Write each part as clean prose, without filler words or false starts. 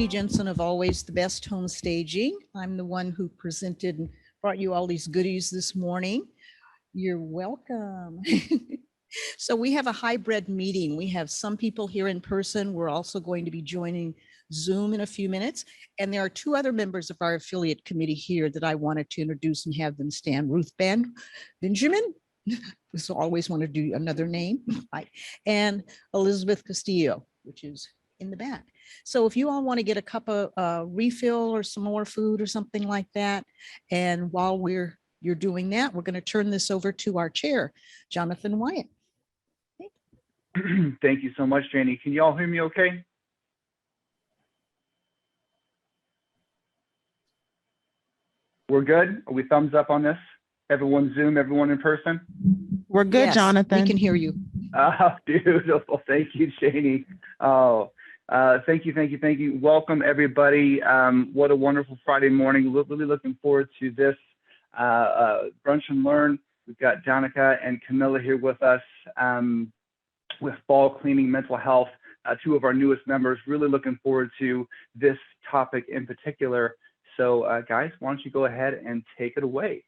Janie Jensen of Always the Best Home Staging. I'm the one who presented and brought you all these goodies this morning. You're welcome. So we have a hybrid meeting. We have some people here in person. We're also going to be joining Zoom in a few minutes. And there are two other members of our affiliate committee here that I wanted to introduce and have them stand. Ruth Benjamin, so always want to do another name, right? And Elizabeth Castillo, which is in the back. So if you all want to get a cup of refill or some more food or something like that, and while you're doing that, we're going to turn this over to our chair, Jonathan Wyatt. Thank you so much, Janie. Can you all hear me okay? We're good? Are we thumbs up on this? Everyone Zoom, everyone in person? We're good, yes, Jonathan. We can hear you. Oh, beautiful. Thank you, Janie. Oh, thank you. Welcome, everybody. What a wonderful Friday morning. Really looking forward to this Brunch and Learn. We've got Danica and Camilla here with us with fall cleaning, mental health, two of our newest members. Really looking forward to this topic in particular. So guys, why don't you go ahead and take it away.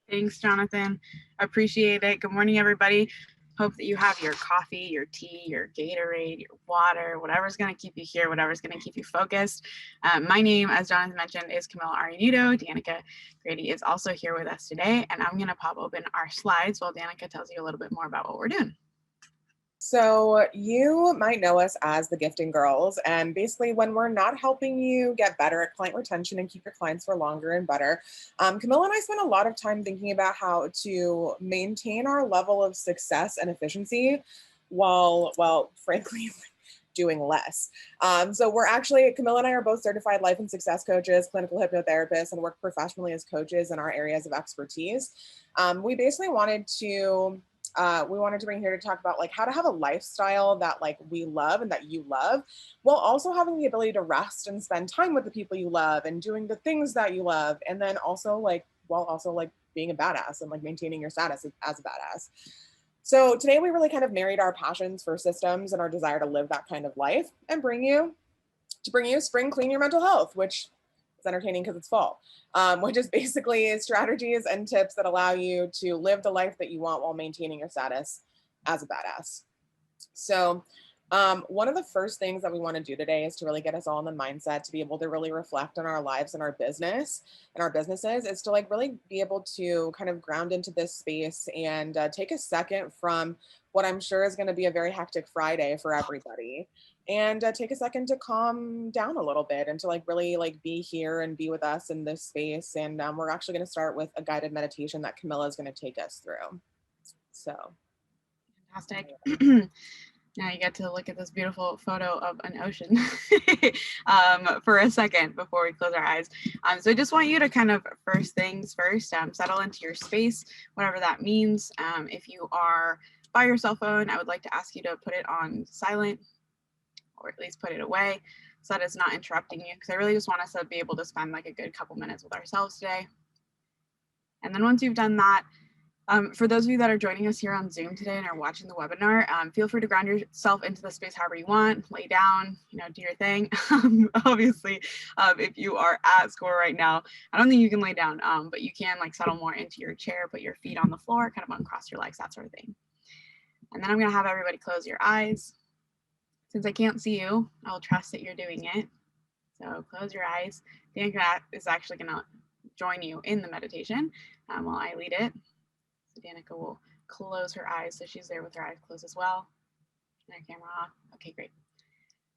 Thanks, Jonathan. Appreciate it. Good morning, everybody. Hope that you have your coffee, your tea, your Gatorade, your water, whatever's going to keep you here, whatever's going to keep you focused. My name, as Jonathan mentioned, is Camilla Arenudo. Danica Grady is also here with us today, and I'm going to pop open our slides while Danica tells you a little bit more about what we're doing. So you might know us as the Gifting Girls, and basically when we're not helping you get better at client retention and keep your clients for longer and better, Camilla and I spent a lot of time thinking about how to maintain our level of success and efficiency while, well, frankly, doing less. So we're actually, Camilla and I are both certified life and success coaches, clinical hypnotherapists, and work professionally as coaches in our areas of expertise. We basically wanted to bring here to talk about like how to have a lifestyle that like we love and that you love, while also having the ability to rest and spend time with the people you love and doing the things that you love. And then also like, while also like being a badass and like maintaining your status as a badass. So today we really kind of married our passions for systems and our desire to live that kind of life and bring you Spring Clean Your Mental Health, which is entertaining because it's fall, which is basically strategies and tips that allow you to live the life that you want while maintaining your status as a badass. So one of the first things that we want to do today is to really get us all in the mindset to be able to really reflect on our lives and our business and our businesses, is to like really be able to kind of ground into this space and take a second from what I'm sure is going to be a very hectic Friday for everybody, and take a second to calm down a little bit and to like really like be here and be with us in this space. And we're actually going to start with a guided meditation that Camilla is going to take us through. So fantastic. Now you get to look at this beautiful photo of an ocean for a second before we close our eyes. So I just want you to kind of first things first, settle into your space, whatever that means. If you are by your cell phone, I would like to ask you to put it on silent, or at least put it away so that it's not interrupting you, because I really just want us to be able to spend like a good couple minutes with ourselves today. And then once you've done that, for those of you that are joining us here on Zoom today and are watching the webinar, feel free to ground yourself into the space however you want, lay down, do your thing. Obviously, if you are at school right now, I don't think you can lay down, but you can like settle more into your chair, put your feet on the floor, kind of uncross your legs, that sort of thing. And then I'm gonna have everybody close your eyes. Since I can't see you, I'll trust that you're doing it. So close your eyes. Danica is actually gonna join you in the meditation while I lead it. So Danica will close her eyes, so she's there with her eyes closed as well. And her camera off. Okay, great.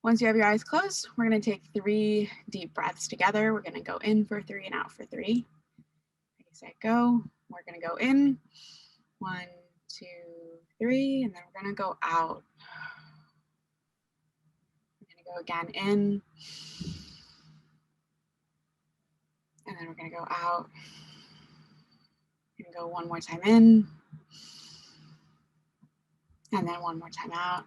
Once you have your eyes closed, we're gonna take 3 deep breaths together. We're gonna go in for 3 and out for 3. Ready, set, go. We're gonna go in, 1, 2, 3, and then we're gonna go out. We're gonna go again in, and then we're gonna go out. We're gonna go one more time in, and then one more time out.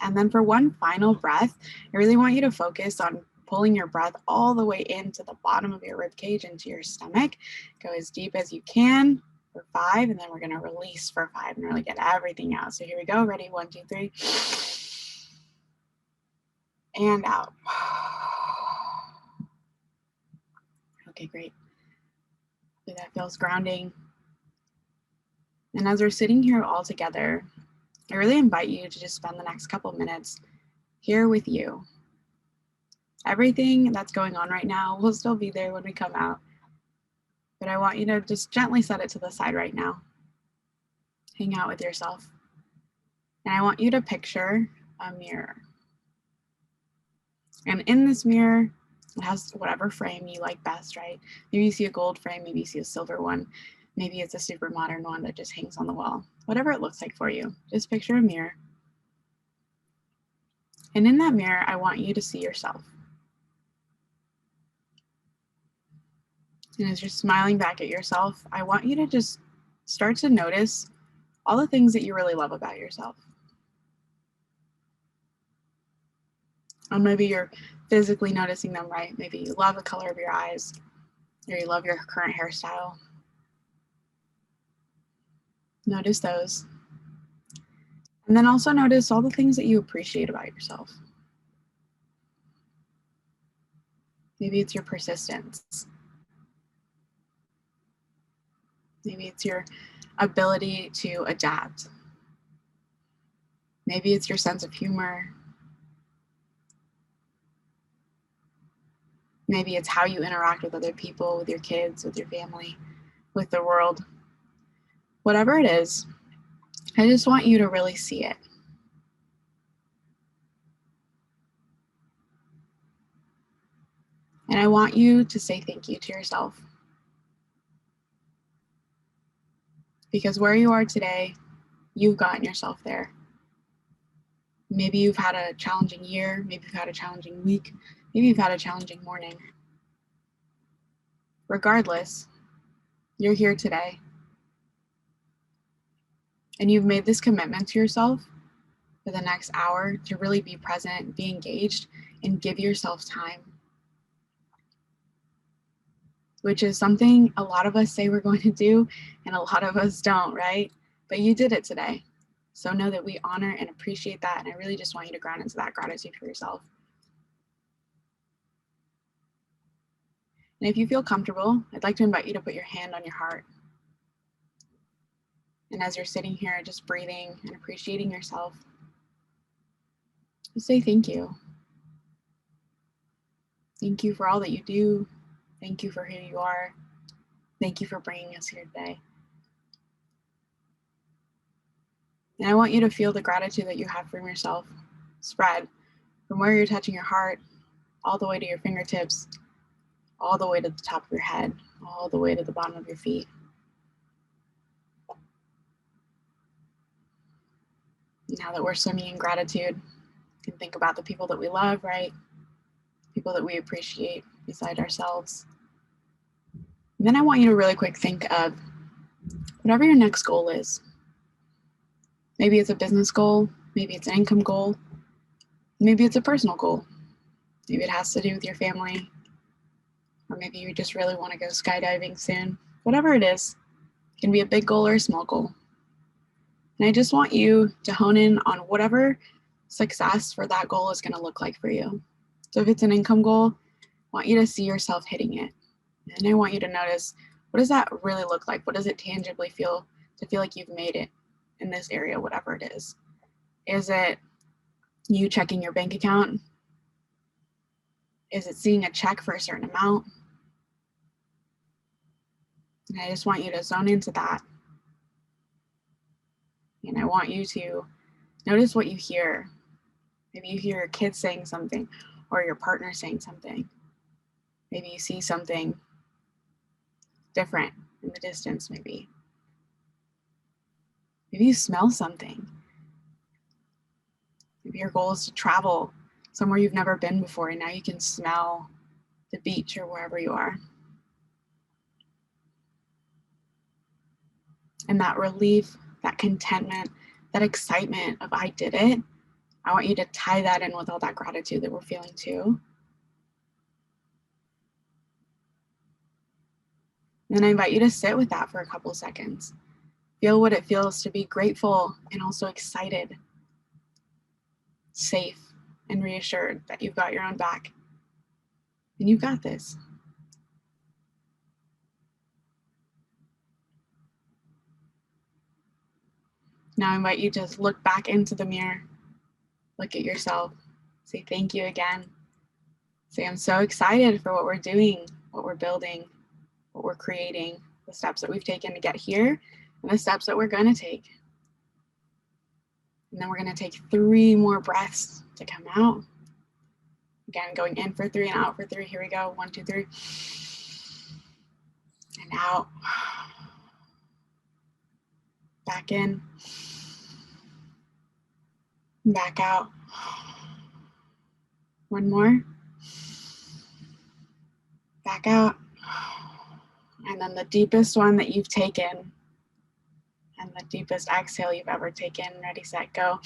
And then for one final breath, I really want you to focus on pulling your breath all the way into the bottom of your rib cage, into your stomach. Go as deep as you can for 5, and then we're gonna release for 5 and really get everything out. So here we go, ready, 1, 2, 3. and out. Okay, great. That feels grounding. And as we're sitting here all together, I really invite you to just spend the next couple minutes here with you. Everything that's going on right now will still be there when we come out, but I want you to just gently set it to the side right now. Hang out with yourself. And I want you to picture a mirror. And in this mirror, it has whatever frame you like best, right? Maybe you see a gold frame, maybe you see a silver one, maybe it's a super modern one that just hangs on the wall. Whatever it looks like for you, just picture a mirror. And in that mirror, I want you to see yourself. And as you're smiling back at yourself, I want you to just start to notice all the things that you really love about yourself. And maybe you're physically noticing them, right? Maybe you love the color of your eyes, or you love your current hairstyle. Notice those. And then also notice all the things that you appreciate about yourself. Maybe it's your persistence. Maybe it's your ability to adapt. Maybe it's your sense of humor. Maybe it's how you interact with other people, with your kids, with your family, with the world. Whatever it is, I just want you to really see it. And I want you to say thank you to yourself. Because where you are today, you've gotten yourself there. Maybe you've had a challenging year, maybe you've had a challenging week, maybe you've had a challenging morning. Regardless, you're here today. And you've made this commitment to yourself for the next hour to really be present, be engaged, and give yourself time. Which is something a lot of us say we're going to do, and a lot of us don't, right? But you did it today. So know that we honor and appreciate that, and I really just want you to ground into that gratitude for yourself. And if you feel comfortable, I'd like to invite you to put your hand on your heart. And as you're sitting here, just breathing and appreciating yourself, just say thank you. Thank you for all that you do. Thank you for who you are. Thank you for bringing us here today. And I want you to feel the gratitude that you have from yourself spread from where you're touching your heart, all the way to your fingertips, all the way to the top of your head, all the way to the bottom of your feet. Now that we're swimming in gratitude, you can think about the people that we love, right? People that we appreciate beside ourselves. And then I want you to really quick think of whatever your next goal is. Maybe it's a business goal, maybe it's an income goal, maybe it's a personal goal. Maybe it has to do with your family, or maybe you just really want to go skydiving soon. Whatever it is, it can be a big goal or a small goal. And I just want you to hone in on whatever success for that goal is going to look like for you. So if it's an income goal, I want you to see yourself hitting it. And I want you to notice, what does that really look like? What does it tangibly feel to feel like you've made it in this area, whatever it is? Is it you checking your bank account? Is it seeing a check for a certain amount? And I just want you to zone into that. And I want you to notice what you hear. Maybe you hear your kids saying something, or your partner saying something. Maybe you see something different in the distance, maybe. Maybe you smell something. Maybe your goal is to travel somewhere you've never been before, and now you can smell the beach or wherever you are. And that relief, that contentment, that excitement of I did it, I want you to tie that in with all that gratitude that we're feeling too. And then I invite you to sit with that for a couple of seconds. Feel what it feels to be grateful and also excited, safe, and reassured that you've got your own back and you've got this. Now I invite you to look back into the mirror, look at yourself, say thank you again. Say, I'm so excited for what we're doing, what we're building, what we're creating, the steps that we've taken to get here, and the steps that we're going to take. And then we're going to take 3 more breaths to come out. Again, going in for 3 and out for 3. Here we go. 1, 2, 3. And out. Back in. Back out. 1 more. Back out. And then the deepest one that you've taken, and the deepest exhale you've ever taken. Ready, set, go.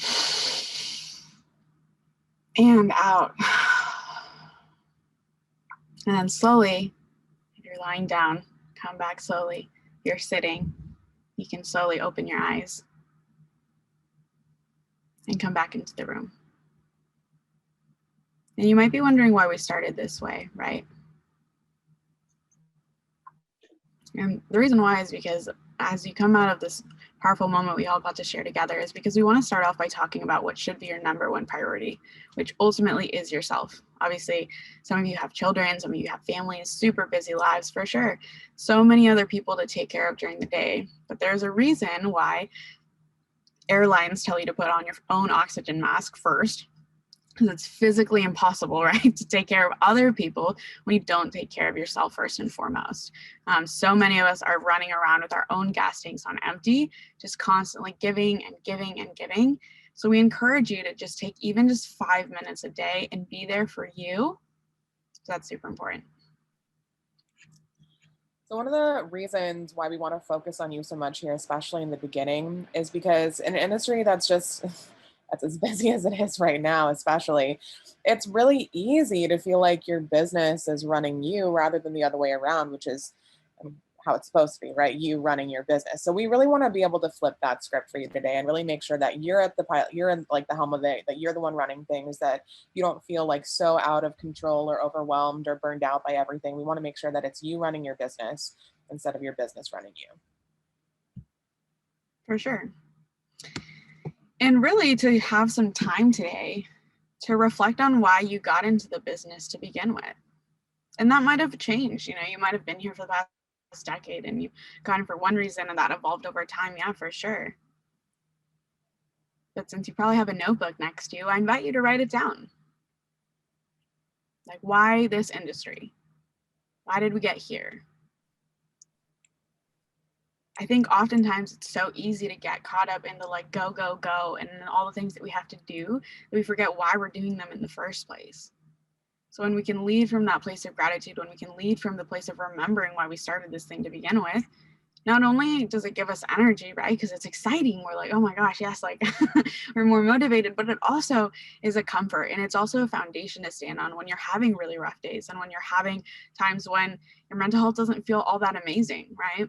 And out. And then slowly, if you're lying down, come back slowly. If you're sitting, you can slowly open your eyes and come back into the room. And you might be wondering why we started this way, right? And the reason why is because as you come out of this powerful moment we all got to share together is because we want to start off by talking about what should be your number 1 priority, which ultimately is yourself. Obviously, some of you have children, some of you have families, super busy lives for sure. So many other people to take care of during the day. But there's a reason why airlines tell you to put on your own oxygen mask first, because it's physically impossible, right, to take care of other people when you don't take care of yourself first and foremost. So many of us are running around with our own gas tanks on empty, just constantly giving and giving and giving. So we encourage you to just take even just 5 minutes a day and be there for you. So that's super important. So one of the reasons why we want to focus on you so much here, especially in the beginning, is because in an industry that's just that's as busy as it is right now, especially, it's really easy to feel like your business is running you rather than the other way around, which is how it's supposed to be, right? You running your business. So we really want to be able to flip that script for you today and really make sure that you're at the pilot, you're in like the helm of it, that you're the one running things, that you don't feel like so out of control or overwhelmed or burned out by everything. We want to make sure that it's you running your business instead of your business running you. For sure. And really to have some time today to reflect on why you got into the business to begin with. And that might have changed. You know, you might have been here for the past decade and you've gone for one reason and that evolved over time. Yeah, for sure. But since you probably have a notebook next to you, I invite you to write it down. Like, why this industry? Why did we get here? I think oftentimes it's so easy to get caught up in the like go, go, go and all the things that we have to do that we forget why we're doing them in the first place. So when we can lead from that place of gratitude, when we can lead from the place of remembering why we started this thing to begin with, not only does it give us energy, right? Because it's exciting. We're like, oh my gosh, yes, like we're more motivated, but it also is a comfort. And it's also a foundation to stand on when you're having really rough days and when you're having times when your mental health doesn't feel all that amazing, right?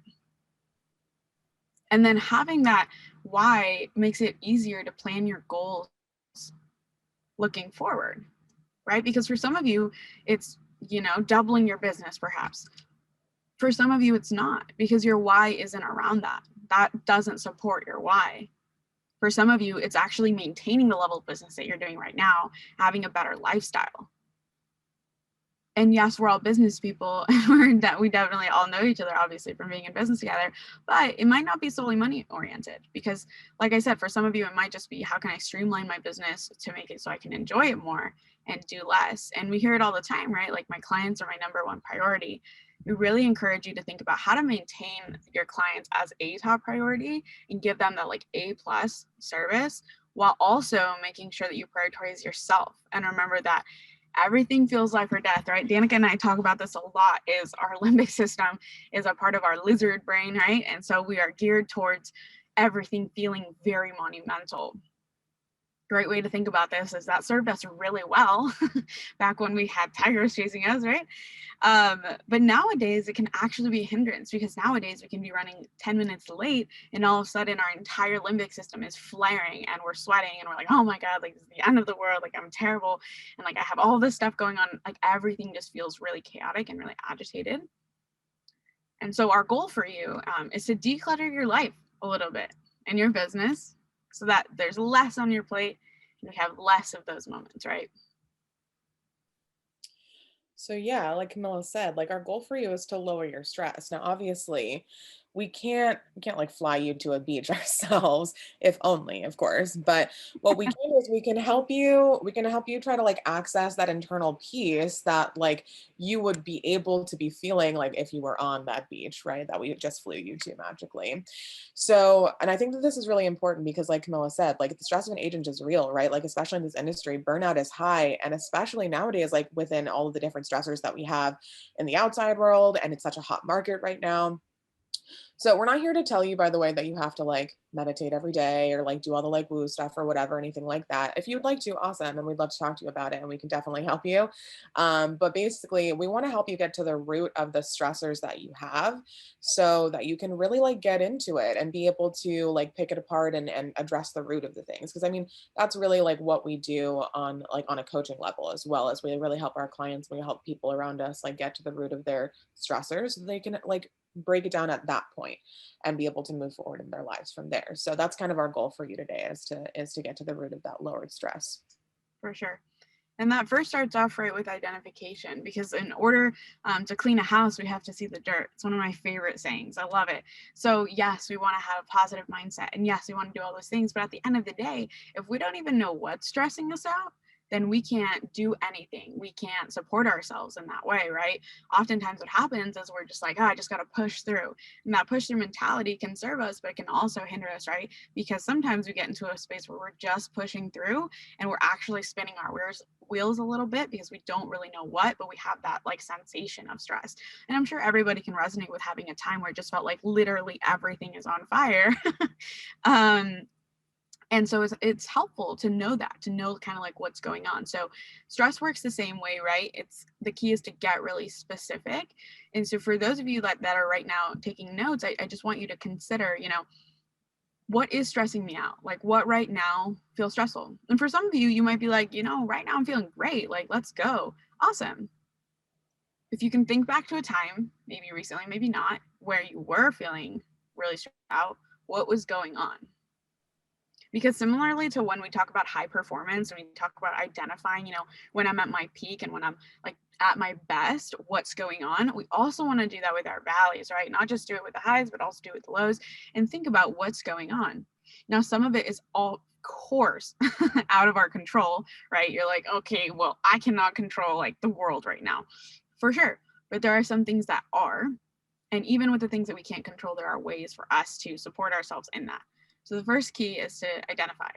And then having that why makes it easier to plan your goals looking forward, right? Because for some of you, it's, you know, doubling your business perhaps. For some of you, it's not, because your why isn't around that. That doesn't support your why. For some of you, it's actually maintaining the level of business that you're doing right now, having a better lifestyle. And yes, we're all business people and we definitely all know each other, obviously, from being in business together, but it might not be solely money oriented because, like I said, for some of you, it might just be how can I streamline my business to make it so I can enjoy it more and do less. And we hear it all the time, right? Like my clients are my number 1 priority. We really encourage you to think about how to maintain your clients as a top priority and give them that like A+ service while also making sure that you prioritize yourself. And remember that everything feels life or death, right? Danica and I talk about this a lot, is our limbic system is a part of our lizard brain, right? And so we are geared towards everything feeling very monumental. great way to think about this is that served us really well back when we had tigers chasing us, right? But nowadays it can actually be a hindrance, because nowadays we can be running 10 minutes late and all of a sudden our entire limbic system is flaring and we're sweating and we're like, oh my God, like this is the end of the world, like I'm terrible. And like I have all this stuff going on, like everything just feels really chaotic and really agitated. And so our goal for you is to declutter your life a little bit and your business so that there's less on your plate and we have less of those moments, right? So yeah, like Camilla said, like our goal for you is to lower your stress. Now, obviously, we can't like fly you to a beach ourselves, if only, of course. But what we can do is we can help you try to like access that internal peace that like you would be able to be feeling like if you were on that beach, right? That we just flew you to magically. So, and I think that this is really important because like Camilla said, like the stress of an agent is real, right? Like especially in this industry, burnout is high. And especially nowadays, like within all of the different stressors that we have in the outside world, and it's such a hot market right now. So we're not here to tell you, by the way, that you have to like meditate every day or like do all the like woo stuff or whatever, anything like that. If you would like to, awesome. And we'd love to talk to you about it and we can definitely help you. But basically, we want to help you get to the root of the stressors that you have so that you can really like get into it and be able to like pick it apart and address the root of the things. Cause I mean, that's really like what we do on a coaching level, as well as we really help our clients, we help people around us like get to the root of their stressors so they can like break it down at that point and be able to move forward in their lives from there. So that's kind of our goal for you today is to get to the root of that lowered stress. For sure. And that first starts off right with identification, because in order to clean a house, we have to see the dirt. It's one of my favorite sayings. I love it. So yes, we want to have a positive mindset, and yes, we want to do all those things. But at the end of the day, if we don't even know what's stressing us out, then we can't do anything. We can't support ourselves in that way, right? Oftentimes what happens is we're just like, oh, I just got to push through. And that push through mentality can serve us, but it can also hinder us, right? Because sometimes we get into a space where we're just pushing through and we're actually spinning our wheels a little bit because we don't really know what, but we have that like sensation of stress. And I'm sure everybody can resonate with having a time where it just felt like literally everything is on fire. And so it's helpful to know that, to know kind of like what's going on. So stress works the same way, right? It's the key is to get really specific. And so for those of you that are right now taking notes, I just want you to consider, what is stressing me out? Like what right now feels stressful? And for some of you, you might be like, right now I'm feeling great. Like, let's go. Awesome. If you can think back to a time, maybe recently, maybe not, where you were feeling really stressed out, what was going on? Because similarly to when we talk about high performance, when we talk about identifying, when I'm at my peak and when I'm like at my best, what's going on, we also want to do that with our valleys, right? Not just do it with the highs, but also do it with the lows and think about what's going on. Now, some of it is all course out of our control, right? You're like, okay, well, I cannot control like the world right now, for sure. But there are some things that are. And even with the things that we can't control, there are ways for us to support ourselves in that. So the first key is to identify.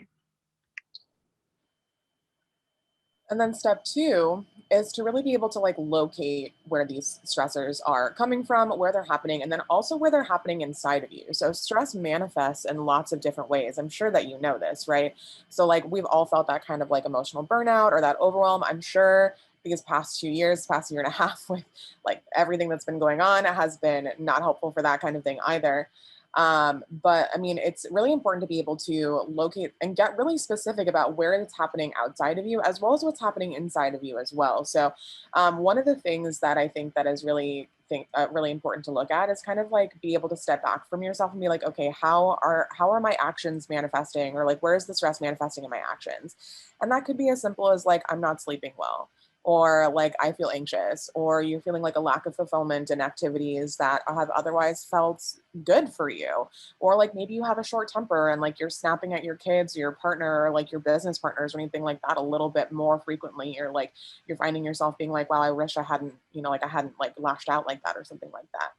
And then step 2 is to really be able to like locate where these stressors are coming from, where they're happening, and then also where they're happening inside of you. So stress manifests in lots of different ways. I'm sure that you know this, right? So like we've all felt that kind of like emotional burnout or that overwhelm, I'm sure, because past 2 years, past year and a half with like everything that's been going on, it has been not helpful for that kind of thing either. But I mean, it's really important to be able to locate and get really specific about where it's happening outside of you, as well as what's happening inside of you as well. So, one of the things that I think that is really important to look at is kind of like be able to step back from yourself and be like, okay, how are my actions manifesting, or like where is the stress manifesting in my actions? And that could be as simple as like I'm not sleeping well, or like I feel anxious, or you're feeling like a lack of fulfillment in activities that have otherwise felt good for you, or like maybe you have a short temper and like you're snapping at your kids, your partner, or like your business partners or anything like that a little bit more frequently, or like you're finding yourself being like, wow, I wish I hadn't, like I hadn't like lashed out like that or something like that.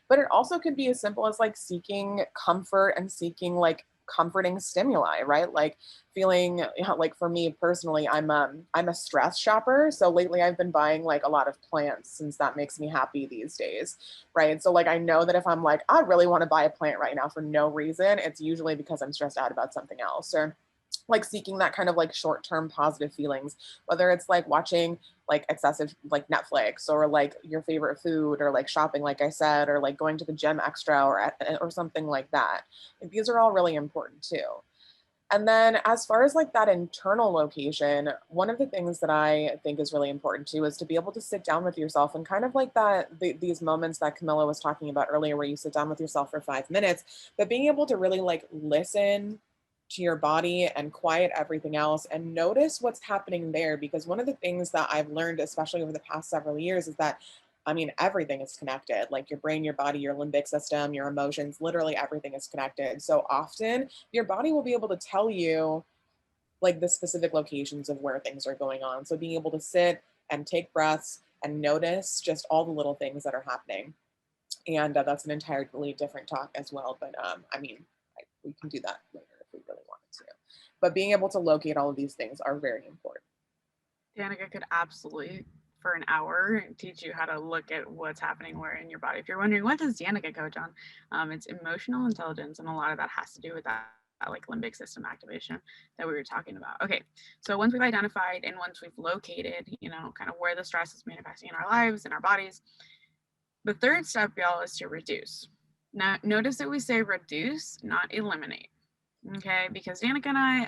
But it also could be as simple as like seeking comfort and seeking like comforting stimuli, right? Like feeling like for me personally, I'm a stress shopper. So lately I've been buying like a lot of plants since that makes me happy these days, right? So like I know that if I'm like, I really want to buy a plant right now for no reason, it's usually because I'm stressed out about something else. Or like seeking that kind of like short-term positive feelings, whether it's like watching like excessive like Netflix, or like your favorite food, or like shopping, like I said, or like going to the gym extra, or something like that. Like, these are all really important too. And then as far as like that internal location, one of the things that I think is really important too is to be able to sit down with yourself, and kind of like these moments that Camilla was talking about earlier, where you sit down with yourself for 5 minutes, but being able to really like listen to your body and quiet everything else and notice what's happening there. Because one of the things that I've learned, especially over the past several years, is that, I mean, everything is connected, like your brain, your body, your limbic system, your emotions, literally everything is connected. So often your body will be able to tell you like the specific locations of where things are going on. So being able to sit and take breaths and notice just all the little things that are happening. And that's an entirely different talk as well. But I mean, we can do that later if we really wanted to. But being able to locate all of these things are very important. Danica could absolutely, for an hour, teach you how to look at what's happening where in your body. If you're wondering, what does Danica coach on? It's emotional intelligence, and a lot of that has to do with that like limbic system activation that we were talking about. Okay, so once we've identified and once we've located, kind of where the stress is manifesting in our lives, in our bodies, the third step, y'all, is to reduce. Now, notice that we say reduce, not eliminate. Okay, because Danica and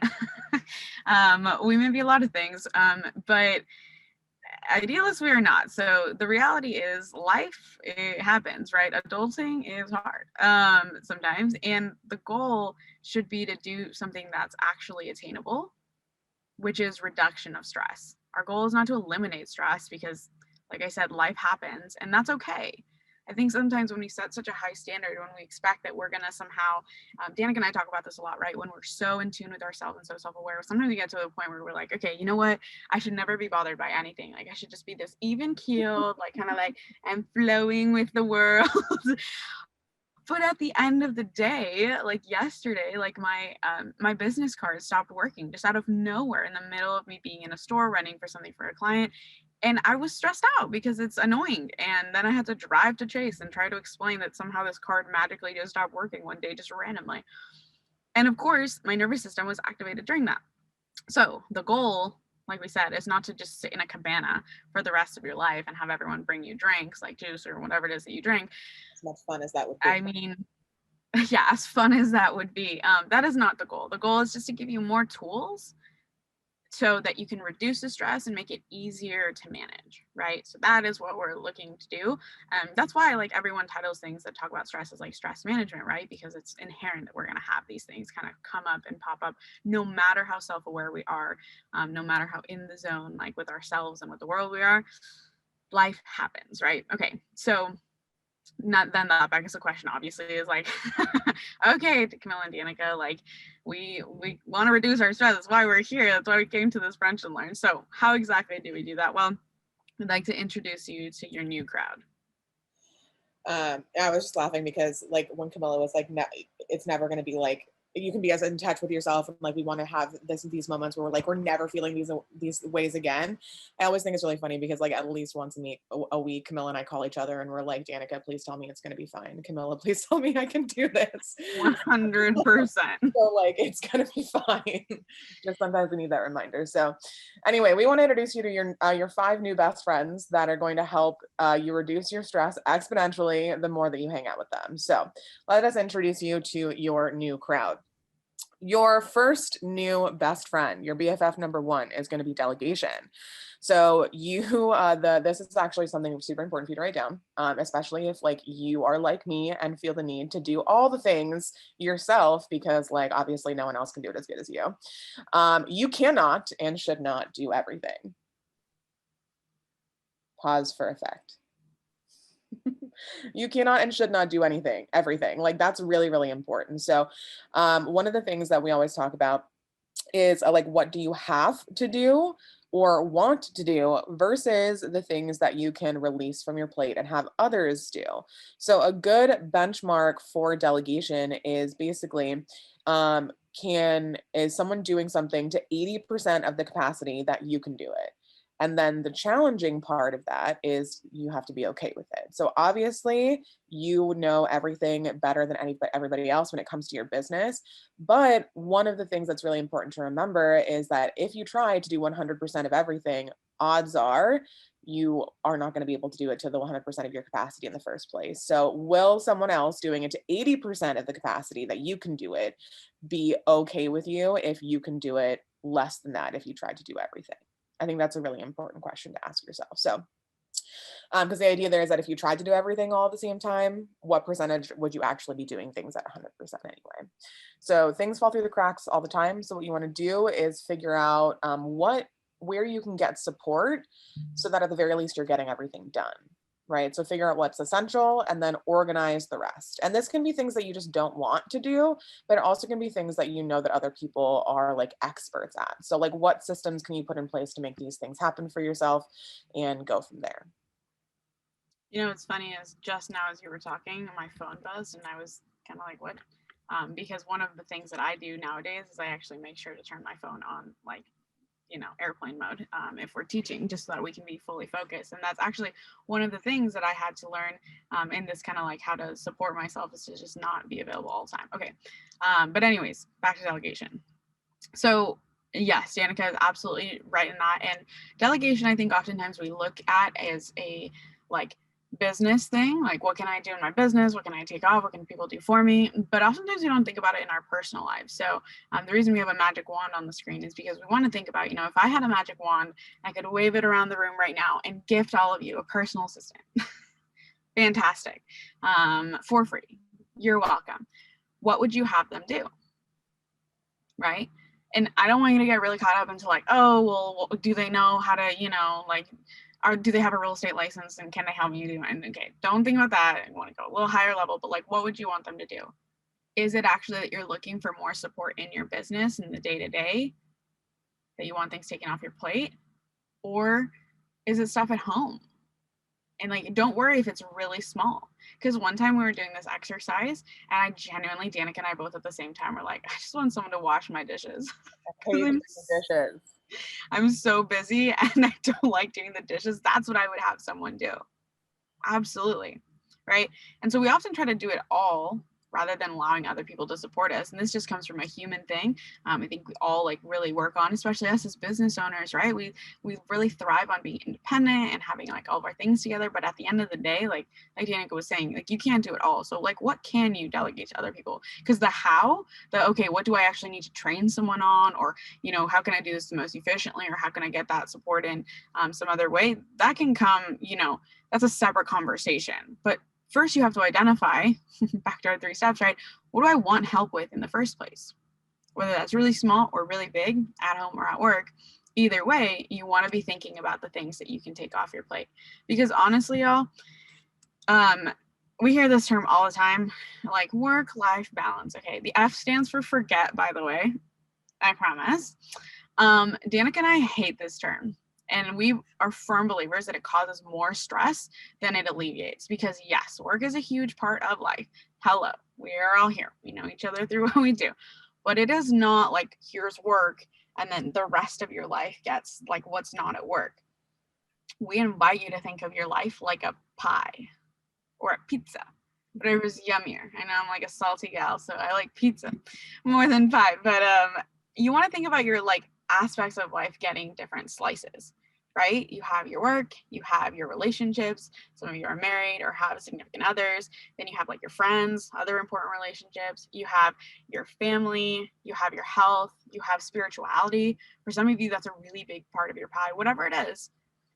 I, we may be a lot of things, but idealists we are not. So the reality is life, it happens, right? Adulting is hard sometimes, and the goal should be to do something that's actually attainable, which is reduction of stress. Our goal is not to eliminate stress, because like I said, life happens, and that's okay. I think sometimes when we set such a high standard, when we expect that we're going to somehow, Danica and I talk about this a lot, right? When we're so in tune with ourselves and so self-aware, sometimes we get to the point where we're like, okay, you know what? I should never be bothered by anything. Like, I should just be this even keeled, like kind of like I'm flowing with the world. But at the end of the day, like yesterday, like my business card stopped working just out of nowhere in the middle of me being in a store running for something for a client. And I was stressed out because it's annoying. And then I had to drive to Chase and try to explain that somehow this card magically just stopped working one day, just randomly. And of course, my nervous system was activated during that. So the goal, like we said, is not to just sit in a cabana for the rest of your life and have everyone bring you drinks like juice or whatever it is that you drink. As much fun as that would be. I mean, yeah, as fun as that would be, that is not the goal. The goal is just to give you more tools so that you can reduce the stress and make it easier to manage, right? So that is what we're looking to do. That's why like everyone titles things that talk about stress as like stress management, right? Because it's inherent that we're going to have these things kind of come up and pop up, no matter how self-aware we are, no matter how in the zone, like with ourselves and with the world we are, life happens, right? Okay, so not then that begs the question obviously is like okay, Camilla and Danica, like we want to reduce our stress, that's why we're here, that's why we came to this brunch and learn. So how exactly do we do that? Well, I'd like to introduce you to your new crowd. I was just laughing because like when Camilla was like, it's never going to be like, you can be as in touch with yourself, and like we want to have these moments where we're never feeling these ways again. I always think it's really funny because like at least once a week, Camilla and I call each other and we're like, Danica, please tell me it's going to be fine. Camilla, please tell me I can do this. 100%. So like it's going to be fine. Just sometimes we need that reminder. So anyway, we want to introduce you to your 5 new best friends that are going to help you reduce your stress exponentially the more that you hang out with them. So let us introduce you to your new crowd. Your first new best friend, your BFF number 1, is going to be delegation. So this is actually something super important for you to write down, especially if like you are like me and feel the need to do all the things yourself, because like obviously no one else can do it as good as you. You cannot and should not do everything. Pause for effect. You cannot and should not do everything. Like that's really, really important. So one of the things that we always talk about is like, what do you have to do or want to do versus the things that you can release from your plate and have others do. So a good benchmark for delegation is basically, is someone doing something to 80% of the capacity that you can do it. And then the challenging part of that is you have to be okay with it. So obviously you know everything better than everybody else when it comes to your business. But one of the things that's really important to remember is that if you try to do 100% of everything, odds are you are not going to be able to do it to the 100% of your capacity in the first place. So will someone else doing it to 80% of the capacity that you can do it be okay with you if you can do it less than that if you try to do everything? I think that's a really important question to ask yourself. So, because the idea there is that if you tried to do everything all at the same time, what percentage would you actually be doing things at 100% anyway? So things fall through the cracks all the time. So what you want to do is figure out where you can get support so that at the very least you're getting everything done, right? So figure out what's essential and then organize the rest. And this can be things that you just don't want to do, but it also can be things that you know that other people are like experts at. So like what systems can you put in place to make these things happen for yourself and go from there. You know, what's funny is just now as you were talking, my phone buzzed and I was kind of like, what? Because one of the things that I do nowadays is I actually make sure to turn my phone on, like, you know, airplane mode if we're teaching, just so that we can be fully focused. And that's actually one of the things that I had to learn in this kind of like how to support myself, is to just not be available all the time. Okay. But anyways, back to delegation. So yes, Danica is absolutely right in that. And delegation, I think oftentimes we look at as a like business thing, like what can I do in my business, what can I take off, what can people do for me, but oftentimes we don't think about it in our personal lives. So the reason we have a magic wand on the screen is because we want to think about, you know, if I had a magic wand, I could wave it around the room right now and gift all of you a personal assistant. Fantastic. For free. You're welcome. What would you have them do? Right? And I don't want you to get really caught up into like, oh, well, do they know how to, you know, like, or do they have a real estate license and can they help you do it? And okay, don't think about that. I want to go a little higher level, but like, what would you want them to do? Is it actually that you're looking for more support in your business in the day-to-day, that you want things taken off your plate? Or is it stuff at home? And like, don't worry if it's really small. Because one time we were doing this exercise and I genuinely, Danica and I both at the same time were like, I just want someone to wash my dishes. I hate doing dishes. I'm so busy and I don't like doing the dishes. That's what I would have someone do. Absolutely. Right. And so we often try to do it all rather than allowing other people to support us. And this just comes from a human thing. I think we all like really work on, especially us as business owners, right? We really thrive on being independent and having like all of our things together. But at the end of the day, like Danica was saying, like you can't do it all. So like, what can you delegate to other people? Because the how, okay, what do I actually need to train someone on? Or, you know, how can I do this the most efficiently? Or how can I get that support in some other way? That can come, you know, that's a separate conversation. But first, you have to identify, back to our 3 steps, right? What do I want help with in the first place? Whether that's really small or really big, at home or at work, either way, you want to be thinking about the things that you can take off your plate. Because honestly, y'all, we hear this term all the time, like work-life balance. Okay, the F stands for forget, by the way, I promise. Danica and I hate this term. And we are firm believers that it causes more stress than it alleviates, because yes, work is a huge part of life. Hello, we are all here. We know each other through what we do, but it is not like here's work and then the rest of your life gets like what's not at work. We invite you to think of your life like a pie or a pizza, whatever's yummier. I know I'm like a salty gal, so I like pizza more than pie, but you want to think about your like aspects of life getting different slices, right? You have your work, you have your relationships. Some of you are married or have significant others. Then you have like your friends, other important relationships. You have your family, you have your health, you have spirituality. For some of you, that's a really big part of your pie, whatever it is.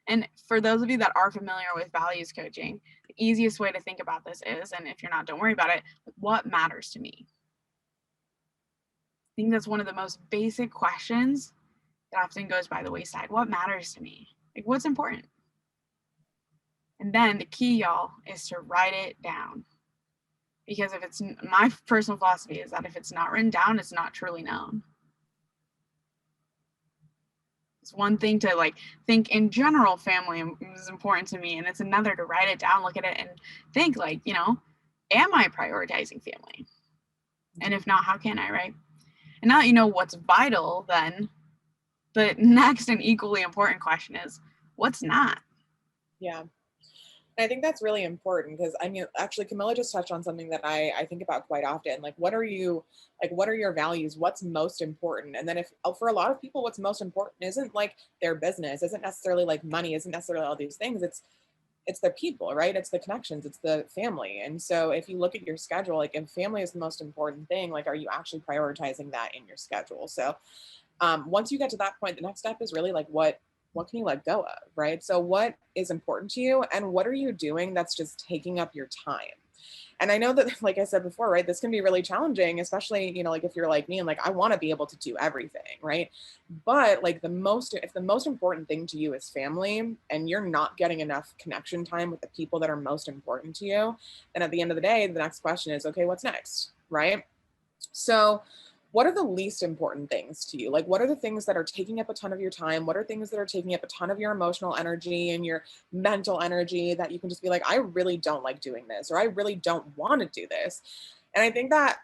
And for those of you that are familiar with values coaching, the easiest way to think about this is, and if you're not, don't worry about it, what matters to me? I think that's one of the most basic questions that often goes by the wayside. What matters to me? Like, what's important? And then the key, y'all, is to write it down. Because if it's, my personal philosophy is that if it's not written down, it's not truly known. It's one thing to like think in general family is important to me, and it's another to write it down, look at it, and think like, you know, am I prioritizing family? And if not, how can I, right? And now that you know what's vital, then the next and equally important question is, what's not. Yeah. And I think that's really important because I mean, actually, Camilla just touched on something that I think about quite often. Like, what are your values? What's most important? And then if for a lot of people, what's most important isn't like their business, isn't necessarily like money, isn't necessarily all these things. It's the people, right? It's the connections, it's the family. And so if you look at your schedule, like if family is the most important thing, like, are you actually prioritizing that in your schedule? So once you get to that point, the next step is really like, what can you let go of, right? So what is important to you and what are you doing that's just taking up your time? And I know that, like I said before, right, this can be really challenging, especially, you know, like if you're like me and like, I want to be able to do everything, right? But like if the most important thing to you is family and you're not getting enough connection time with the people that are most important to you, then at the end of the day, the next question is, okay, what's next, right? So what are the least important things to you? Like, what are the things that are taking up a ton of your time? What are things that are taking up a ton of your emotional energy and your mental energy that you can just be like, I really don't like doing this, or I really don't want to do this. And I think that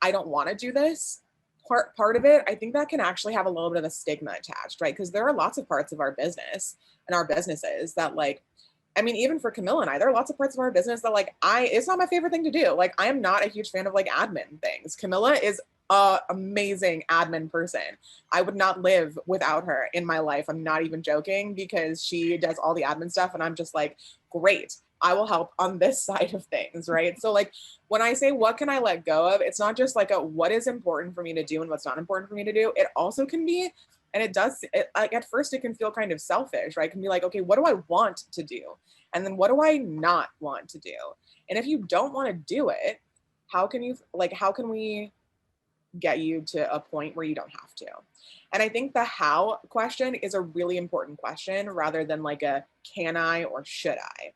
I don't want to do this part of it, I think that can actually have a little bit of a stigma attached, right? Because there are lots of parts of our business and our businesses that like, I mean, even for Camilla and I, there are lots of parts of our business that like, it's not my favorite thing to do. Like, I am not a huge fan of like admin things. Camilla is a amazing admin person. I would not live without her in my life. I'm not even joking because she does all the admin stuff and I'm just like, great, I will help on this side of things, right? So like when I say what can I let go of, it's not just like a what is important for me to do and what's not important for me to do. It also can be, and it does, like at first it can feel kind of selfish, right? It can be like, okay, what do I want to do? And then what do I not want to do? And if you don't want to do it, how can we get you to a point where you don't have to? And I think the how question is a really important question rather than like a can I or should I?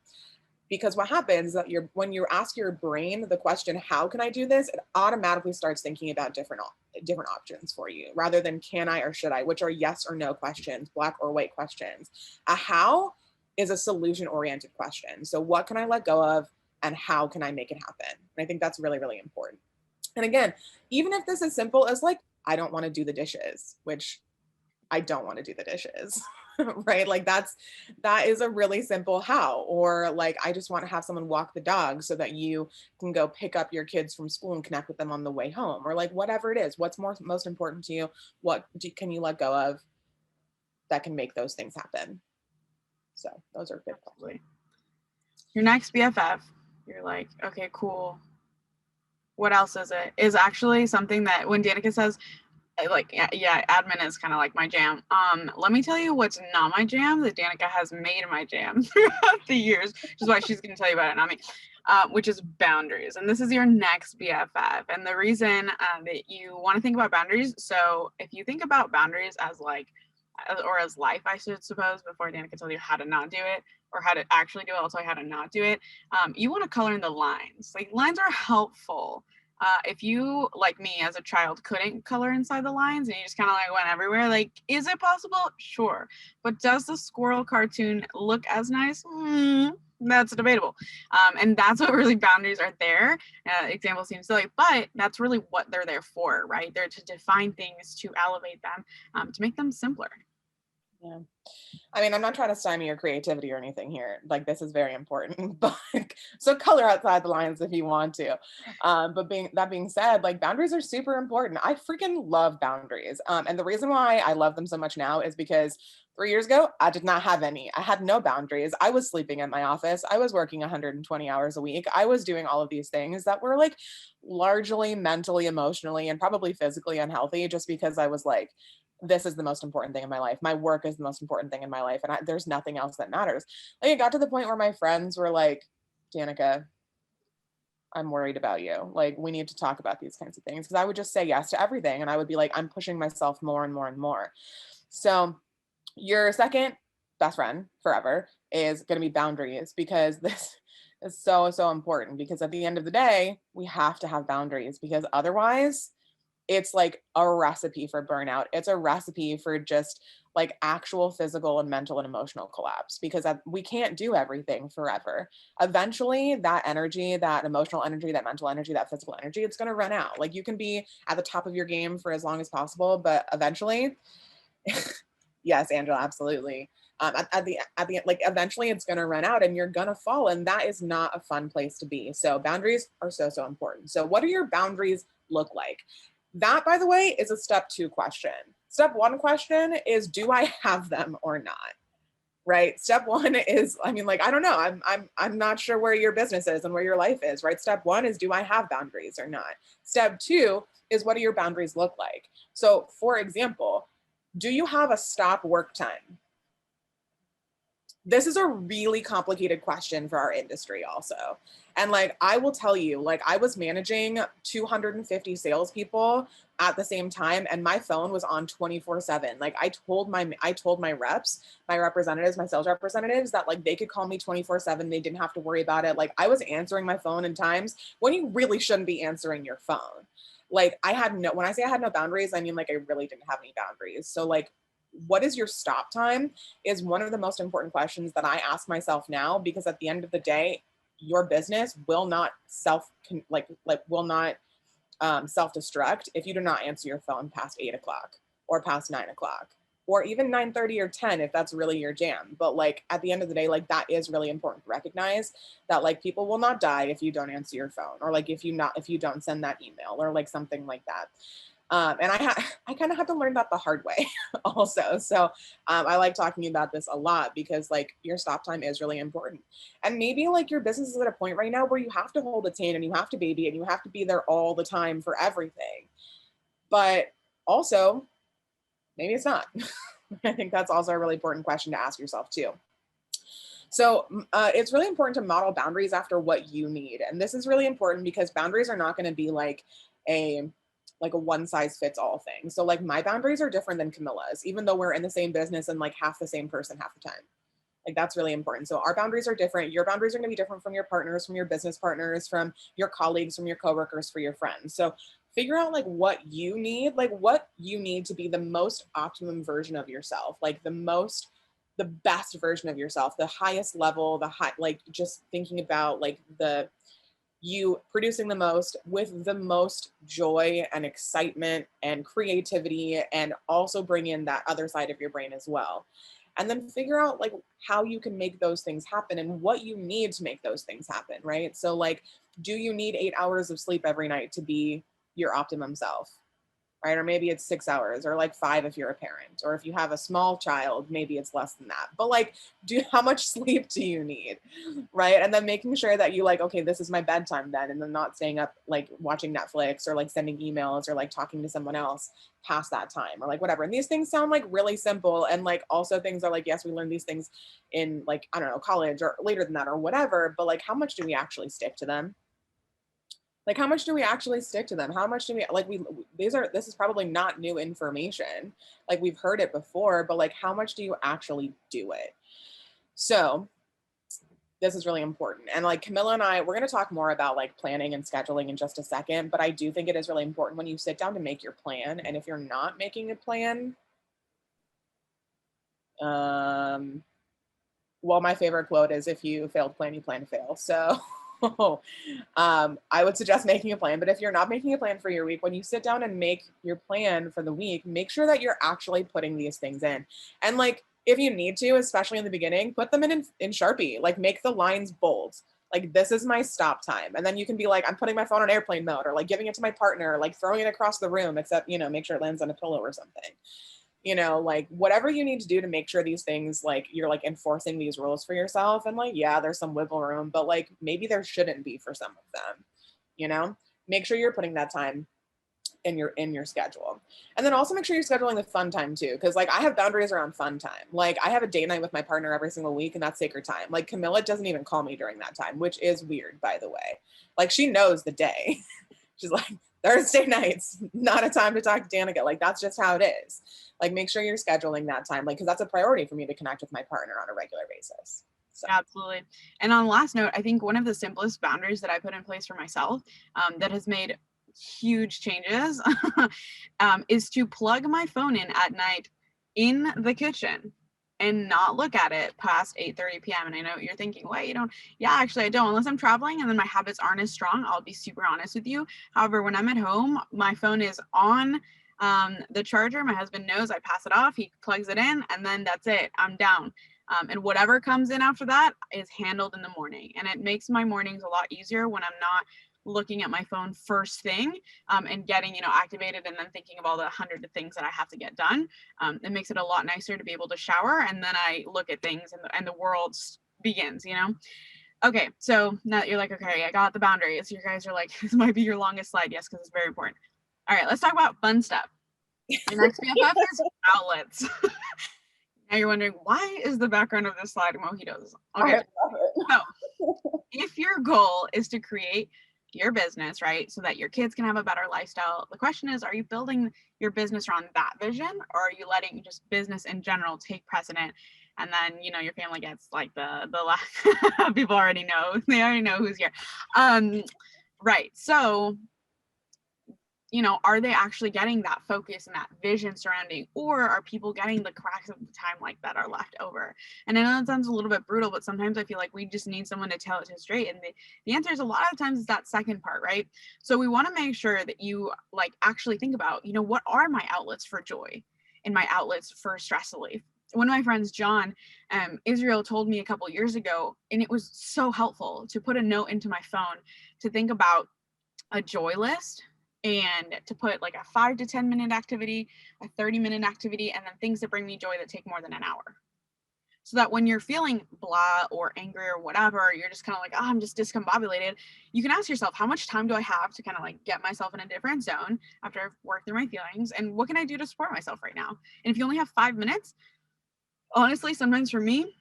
Because what happens is that when you ask your brain the question, how can I do this? It automatically starts thinking about different options for you rather than can I or should I, which are yes or no questions, black or white questions. A how is a solution oriented question. So what can I let go of and how can I make it happen? And I think that's really, really important. And again, even if this is simple as like, I don't want to do the dishes, which I don't want to do the dishes, right? Like that is a really simple how, or like, I just want to have someone walk the dog so that you can go pick up your kids from school and connect with them on the way home, or like whatever it is, what's most important to you? Can you let go of that can make those things happen? So those are good questions. Your next BFF, you're like, okay, cool. What else is it? Is actually something that when Danica says, like, yeah, admin is kind of like my jam. Let me tell you what's not my jam that Danica has made my jam throughout the years, which is why she's going to tell you about it, not me, which is boundaries. And this is your next BFF. And the reason that you want to think about boundaries, so if you think about boundaries as like, or as life, I should suppose, before Danica tells you how to not do it, or how to actually do it, I'll tell you how to not do it. You want to color in the lines. Like lines are helpful. If you, like me as a child, couldn't color inside the lines and you just kind of like went everywhere, like, is it possible? Sure. But does the squirrel cartoon look as nice? That's debatable. And that's what really boundaries are there. Example seems silly, but that's really what they're there for, right? They're to define things, to elevate them, to make them simpler. Yeah. I mean, I'm not trying to stymie your creativity or anything here. Like, this is very important, but so color outside the lines if you want to. But being said, like boundaries are super important. I freaking love boundaries. And the reason why I love them so much now is because 3 years ago, I did not have any. I had no boundaries. I was sleeping at my office. I was working 120 hours a week. I was doing all of these things that were like largely mentally, emotionally, and probably physically unhealthy just because I was like, this is the most important thing in my life. My work is the most important thing in my life. And there's nothing else that matters. Like it got to the point where my friends were like, Danica, I'm worried about you. Like, we need to talk about these kinds of things. Cause I would just say yes to everything. And I would be like, I'm pushing myself more and more and more. So your second best friend forever is going to be boundaries, because this is so, so important, because at the end of the day, we have to have boundaries, because otherwise it's like a recipe for burnout. It's a recipe for just like actual physical and mental and emotional collapse, because we can't do everything forever. Eventually that energy, that emotional energy, that mental energy, that physical energy, it's going to run out. Like you can be at the top of your game for as long as possible, but eventually, yes, Angela, absolutely. At the end, like eventually it's going to run out and you're going to fall, and that is not a fun place to be. So boundaries are so important. So what do your boundaries look like? That, by the way, is a step 2 question. Step 1 question is, do I have them or not? Right? Step 1 is, I mean, like, I don't know. I'm not sure where your business is and where your life is, right? Step 1 is, do I have boundaries or not? Step 2 is, what do your boundaries look like? So for example, do you have a stop work time? This is a really complicated question for our industry also. And like, I will tell you, like, I was managing 250 salespeople at the same time, and my phone was on 24/7. Like, I told my reps, my representatives, my sales representatives, that like they could call me 24/7. They didn't have to worry about it. Like, I was answering my phone in times when you really shouldn't be answering your phone. Like, when I say I had no boundaries, I mean, like, I really didn't have any boundaries. So like, what is your stop time is one of the most important questions that I ask myself now, because at the end of the day, your business will not self-destruct if you do not answer your phone past 8 o'clock or past 9 o'clock or even 9:30 or 10 if that's really your jam. But like, at the end of the day, like, that is really important to recognize that like, people will not die if you don't answer your phone, or like if you don't send that email, or like something like that. And I kind of had to learn that the hard way also. So I like talking about this a lot, because like, your stop time is really important. And maybe like, your business is at a point right now where you have to hold its hand and you have to baby and you have to be there all the time for everything. But also, maybe it's not. I think that's also a really important question to ask yourself too. So it's really important to model boundaries after what you need. And this is really important because boundaries are not going to be like a one size fits all thing. So like, my boundaries are different than Camilla's, even though we're in the same business and like half the same person half the time. Like, that's really important. So our boundaries are different. Your boundaries are going to be different from your partners, from your business partners, from your colleagues, from your coworkers, for your friends. So figure out like what you need to be the most optimum version of yourself, like the best version of yourself, the highest level, like, just thinking about like you producing the most with the most joy and excitement and creativity, and also bring in that other side of your brain as well. And then figure out like how you can make those things happen and what you need to make those things happen, right? So like, do you need 8 hours of sleep every night to be your optimum self? Right? Or maybe it's 6 hours, or like 5 if you're a parent, or if you have a small child, maybe it's less than that. But like, how much sleep do you need? Right? And then making sure that you like, okay, this is my bedtime then, and then not staying up like watching Netflix or like sending emails or like talking to someone else past that time, or like whatever. And these things sound like really simple, and like also things are like, yes, we learn these things in like, I don't know, college or later than that or whatever, but like, how much do we actually stick to them? Like, how much do we actually stick to them? How much do we, like, this is probably not new information. Like, we've heard it before, but like, how much do you actually do it? So this is really important. And like, Camilla and I, we're going to talk more about like planning and scheduling in just a second, but I do think it is really important when you sit down to make your plan. And if you're not making a plan, well, my favorite quote is, if you fail to plan, you plan to fail. So I would suggest making a plan. But if you're not making a plan for your week, when you sit down and make your plan for the week, make sure that you're actually putting these things in. And like, if you need to, especially in the beginning, put them in Sharpie, like make the lines bold. Like, this is my stop time. And then you can be like, I'm putting my phone on airplane mode, or like giving it to my partner, like throwing it across the room, except, make sure it lands on a pillow or something. Like whatever you need to do to make sure these things, like, you're like enforcing these rules for yourself. And like, yeah, there's some wiggle room, but like, maybe there shouldn't be for some of them. Make sure you're putting that time in your schedule. And then also make sure you're scheduling the fun time too. Cause like, I have boundaries around fun time. Like, I have a date night with my partner every single week, and that's sacred time. Like, Camilla doesn't even call me during that time, which is weird, by the way. Like, she knows the day. She's like, Thursday nights, not a time to talk to Danica. Like, that's just how it is. Like, make sure you're scheduling that time, like, because that's a priority for me to connect with my partner on a regular basis. So. Absolutely. And on the last note, I think one of the simplest boundaries that I put in place for myself that has made huge changes is to plug my phone in at night in the kitchen and not look at it past 8:30 p.m. And I know you're thinking, wait, you don't? Yeah, actually I don't, unless I'm traveling and then my habits aren't as strong. I'll be super honest with you. However, when I'm at home, my phone is on the charger. My husband knows. I pass it off, he plugs it in, and then that's it. I'm down. And whatever comes in after that is handled in the morning. And it makes my mornings a lot easier when I'm not looking at my phone first thing and getting, activated and then thinking of all the 100 things that I have to get done. It makes it a lot nicer to be able to shower, and then I look at things and the world begins, Okay, so now that you're like, okay, I got the boundaries. You guys are like, this might be your longest slide. Yes, because it's very important. All right, let's talk about fun stuff. Your next BFF is outlets. Now you're wondering, why is the background of this slide mojitos? Okay, I love it. so if your goal is to create your business, right, so that your kids can have a better lifestyle, the question is, are you building your business around that vision, or are you letting just business in general take precedent? And then, your family gets like the laugh. People already know. They already know who's here. Right. So, are they actually getting that focus and that vision surrounding, or are people getting the cracks of the time like that are left over? And I know that sounds a little bit brutal, but sometimes I feel like we just need someone to tell it to us straight. And the answer is a lot of times is that second part, right? So we want to make sure that you like actually think about, what are my outlets for joy and my outlets for stress relief? One of my friends, John, Israel, told me a couple years ago, and it was so helpful to put a note into my phone to think about a joy list, and to put like a 5 to 10 minute activity, a 30-minute activity, and then things that bring me joy that take more than an hour. So that when you're feeling blah or angry or whatever, you're just kind of like, oh, I'm just discombobulated. You can ask yourself, how much time do I have to kind of like get myself in a different zone after I've worked through my feelings? And what can I do to support myself right now? And if you only have 5 minutes, honestly, sometimes for me,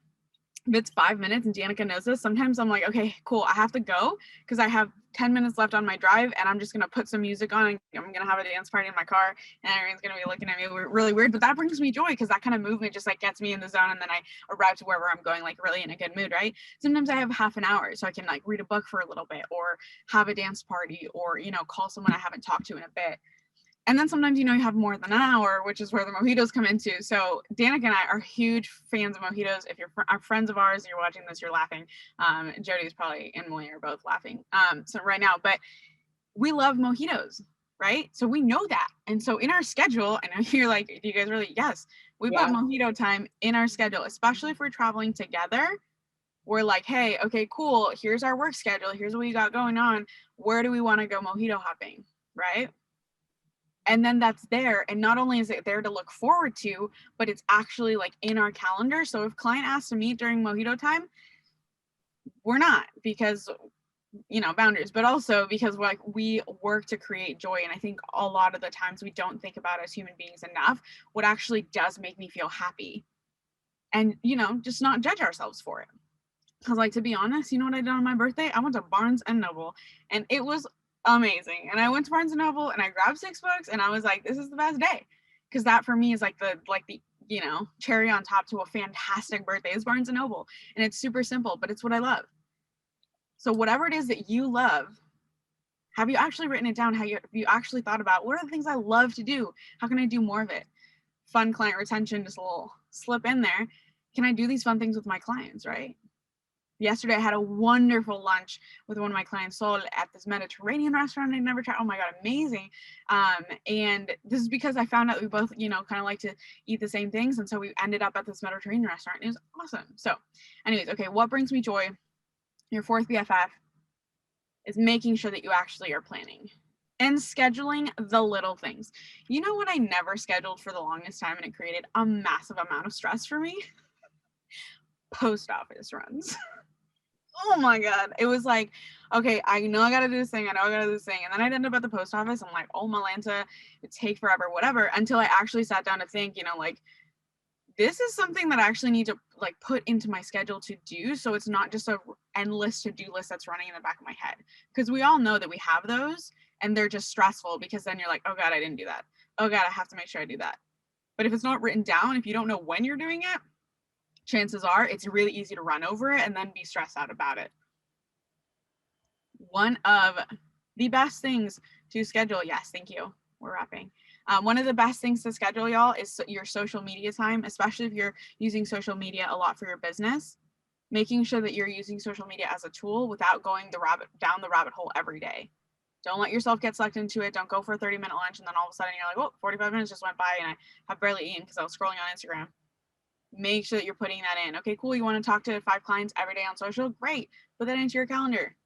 if it's 5 minutes, and Danica knows this, sometimes I'm like, okay, cool, I have to go because I have 10 minutes left on my drive, and I'm just going to put some music on, and I'm going to have a dance party in my car, and everyone's going to be looking at me really weird, but that brings me joy because that kind of movement just like gets me in the zone, and then I arrive to wherever I'm going like really in a good mood, right? Sometimes I have half an hour so I can like read a book for a little bit, or have a dance party, or call someone I haven't talked to in a bit. And then sometimes, you have more than an hour, which is where the mojitos come into. So Danica and I are huge fans of mojitos. If you're friends of ours, you're watching this, you're laughing. Jody's probably and Emily are both laughing. So right now, but we love mojitos, right? So we know that. And so in our schedule, I know you're like, do you guys really? Yes, we put mojito time in our schedule, especially if we're traveling together. We're like, hey, okay, cool. Here's our work schedule. Here's what we got going on. Where do we want to go mojito hopping, right? And then that's there. And not only is it there to look forward to, but it's actually like in our calendar. So if client asks to meet during mojito time, we're not, because boundaries, but also because like we work to create joy. And I think a lot of the times we don't think about as human beings enough what actually does make me feel happy, and just not judge ourselves for it. Because like, to be honest, you know what I did on my birthday? I went to Barnes and Noble, and it was amazing. And I went to Barnes and Noble and I grabbed 6 books, and I was like, this is the best day. Because that for me is like the cherry on top to a fantastic birthday is Barnes and Noble. And it's super simple, but it's what I love. So whatever it is that you love, have you actually written it down? Have you actually thought about, what are the things I love to do? How can I do more of it? Fun client retention, just a little slip in there. Can I do these fun things with my clients, right? Yesterday, I had a wonderful lunch with one of my clients, Sol, at this Mediterranean restaurant I'd never tried. Oh my God, amazing. And this is because I found out we both, kind of like to eat the same things. And so we ended up at this Mediterranean restaurant. It was awesome. So anyways, okay, what brings me joy? Your fourth BFF is making sure that you actually are planning and scheduling the little things. You know what I never scheduled for the longest time, and it created a massive amount of stress for me? Post office runs. Oh my God. It was like, okay, I know I got to do this thing. I know I got to do this thing. And then I'd end up at the post office. I'm like, oh, Malanta, it take forever, whatever, until I actually sat down to think, like, this is something that I actually need to like put into my schedule to do. So it's not just a endless to-do list that's running in the back of my head. Because we all know that we have those and they're just stressful, because then you're like, oh God, I didn't do that. Oh God, I have to make sure I do that. But if it's not written down, if you don't know when you're doing it, chances are it's really easy to run over it and then be stressed out about it. One of the best things to schedule, yes, thank you, we're wrapping. One of the best things to schedule, y'all, is your social media time, especially if you're using social media a lot for your business. Making sure that you're using social media as a tool without going down the rabbit hole every day. Don't let yourself get sucked into it. Don't go for a 30-minute lunch and then all of a sudden you're like, oh, 45 minutes just went by and I have barely eaten because I was scrolling on Instagram. Make sure that you're putting that in. Okay, cool. You want to talk to 5 clients every day on social? Great. Put that into your calendar.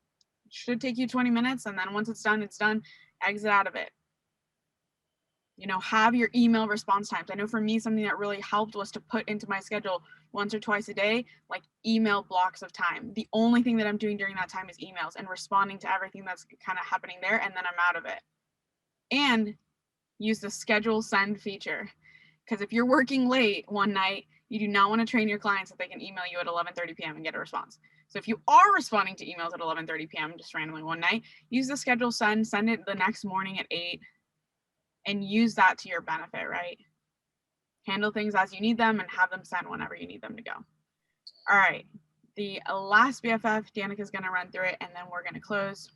It should take you 20 minutes. And then once it's done, it's done. Exit out of it. You know, have your email response times. I know for me, something that really helped was to put into my schedule once or twice a day, like email blocks of time. The only thing that I'm doing during that time is emails and responding to everything that's kind of happening there. And then I'm out of it. And use the schedule send feature. Because if you're working late one night, you do not want to train your clients that they can email you at 11:30 p.m. and get a response. So if you are responding to emails at 11:30 p.m. just randomly one night, use the schedule send it the next morning at 8 and use that to your benefit, right? Handle things as you need them and have them sent whenever you need them to go. All right, the last BFF, Danica is going to run through it and then we're going to close.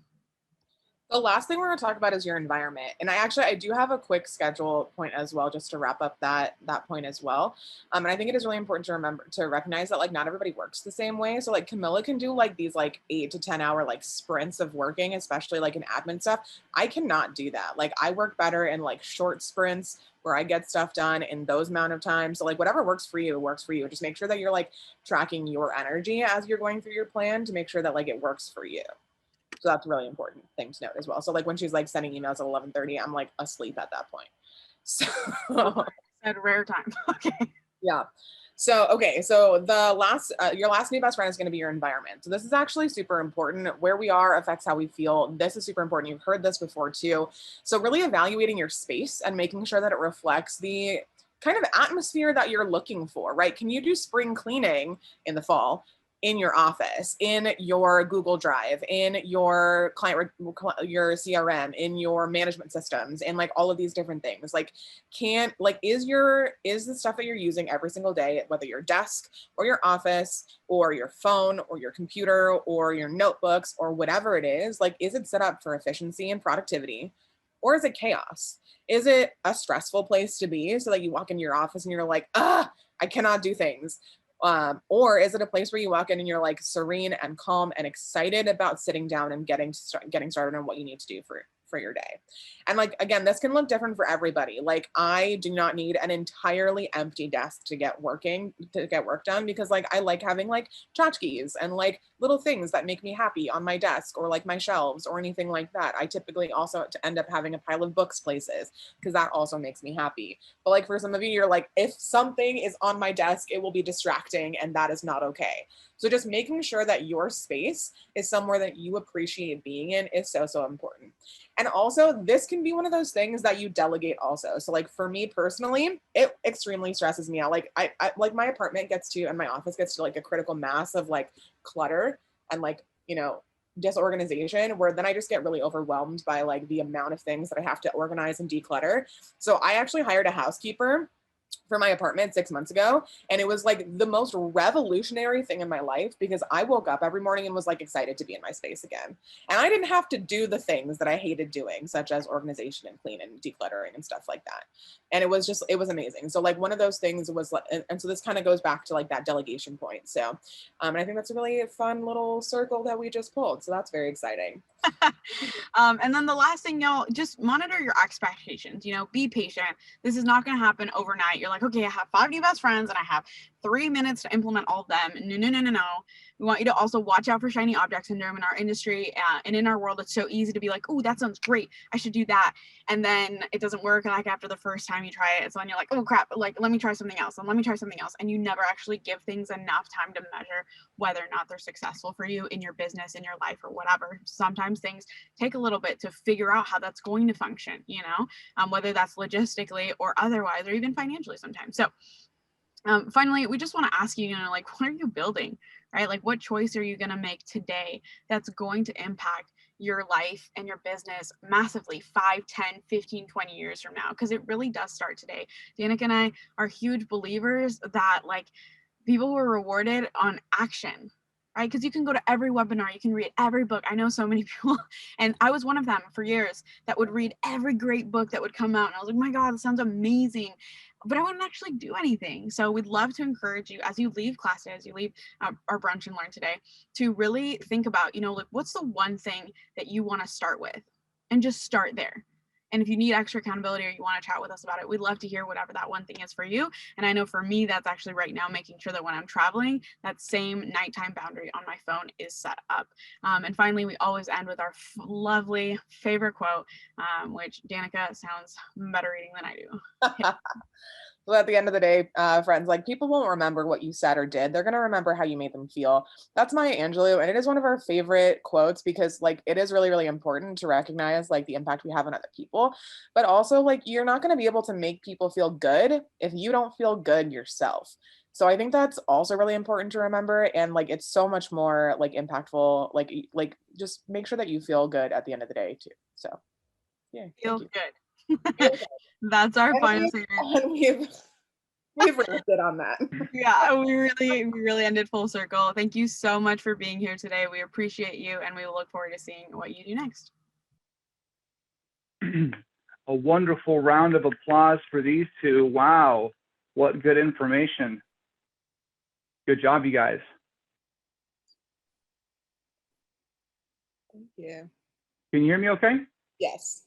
The last thing we're going to talk about is your environment. And I do have a quick schedule point as well, just to wrap up that point as well. And I think it is really important to recognize that like not everybody works the same way. So like Camilla can do like these like 8 to 10 hour like sprints of working, especially like in admin stuff. I cannot do that. Like I work better in like short sprints where I get stuff done in those amount of time. So like whatever works for you works for you. Just make sure that you're like tracking your energy as you're going through your plan to make sure that like it works for you. So that's a really important thing to note as well. So like when she's like sending emails at 11:30, I'm like asleep at that point. So At a rare time. Okay. yeah. So, okay. So the last, your last new best friend is going to be your environment. So this is actually super important. Where we are affects how we feel. This is super important. You've heard this before too. So really evaluating your space and making sure that it reflects the kind of atmosphere that you're looking for, right? Can you do spring cleaning in the fall in your office, in your Google Drive, in your your CRM, in your management systems, and like all of these different things? Like, is the stuff that you're using every single day, whether your desk or your office or your phone or your computer or your notebooks or whatever it is, like, is it set up for efficiency and productivity, or is it chaos? Is it a stressful place to be so that you walk into your office and you're like, I cannot do things? Or is it a place where you walk in and you're like serene and calm and excited about sitting down and getting started on what you need to do for your day? And like, again, this can look different for everybody. Like I do not need an entirely empty desk to get work done, because like I like having like tchotchkes and like little things that make me happy on my desk or like my shelves or anything like that. I typically also end up having a pile of books places because that also makes me happy. But like for some of you, you're like, if something is on my desk, it will be distracting, and that is not okay. So just making sure that your space is somewhere that you appreciate being in is so, so important. And also this can be one of those things that you delegate also. So like for me personally, it extremely stresses me out. Like I like my apartment gets to, and my office gets to like a critical mass of like clutter and like, you know, disorganization, where then I just get really overwhelmed by like the amount of things that I have to organize and declutter. So I actually hired a housekeeper for my apartment 6 months ago. And it was like the most revolutionary thing in my life, because I woke up every morning and was like excited to be in my space again. And I didn't have to do the things that I hated doing, such as organization and clean and decluttering and stuff like that. And it was amazing. So like one of those things was like, and so this kind of goes back to like that delegation point. So, and I think that's a really fun little circle that we just pulled. So that's very exciting. And then the last thing, y'all, just monitor your expectations. You know, be patient. This is not going to happen overnight. You're like, okay, I have 5 new best friends and I have 3 minutes to implement all of them. No. We want you to also watch out for shiny object syndrome in our industry and in our world. It's so easy to be like, oh, that sounds great, I should do that. And then it doesn't work. And like after the first time you try it, so then you're like, oh crap, like let me try something else and let me try something else. And you never actually give things enough time to measure whether or not they're successful for you in your business, in your life, or whatever. Sometimes things take a little bit to figure out how that's going to function, you know, whether that's logistically or otherwise, or even financially sometimes. So finally, we just want to ask you, you know, like, what are you building, right? Like, what choice are you going to make today that's going to impact your life and your business massively 5, 10, 15, 20 years from now? Because it really does start today. Danica and I are huge believers that like people were rewarded on action, right? Because you can go to every webinar, you can read every book. I know so many people, and I was one of them for years that would read every great book that would come out. And I was like, my God, that sounds amazing. But I wouldn't actually do anything. So we'd love to encourage you as you leave classes, as you leave our brunch and learn today, to really think about, you know, like what's the one thing that you want to start with, and just start there. And if you need extra accountability or you want to chat with us about it, we'd love to hear whatever that one thing is for you. And I know for me, that's actually right now making sure that when I'm traveling, that same nighttime boundary on my phone is set up. And finally, we always end with our lovely favorite quote, which Danica sounds better reading than I do. So at the end of the day, friends, like people won't remember what you said or did. They're going to remember how you made them feel. That's Maya Angelou. And it is one of our favorite quotes because like it is really, really important to recognize like the impact we have on other people. But also like you're not going to be able to make people feel good if you don't feel good yourself. So I think that's also really important to remember. And like it's so much more like impactful. Like just make sure that you feel good at the end of the day too. So yeah. Feel Thank good. you. That's our And final we- statement. and we've wrapped it on that. Yeah, we really ended full circle. Thank you so much for being here today. We appreciate you, and we will look forward to seeing what you do next. A wonderful round of applause for these two. Wow, what good information. Good job, you guys. Thank you. Can you hear me okay? Yes.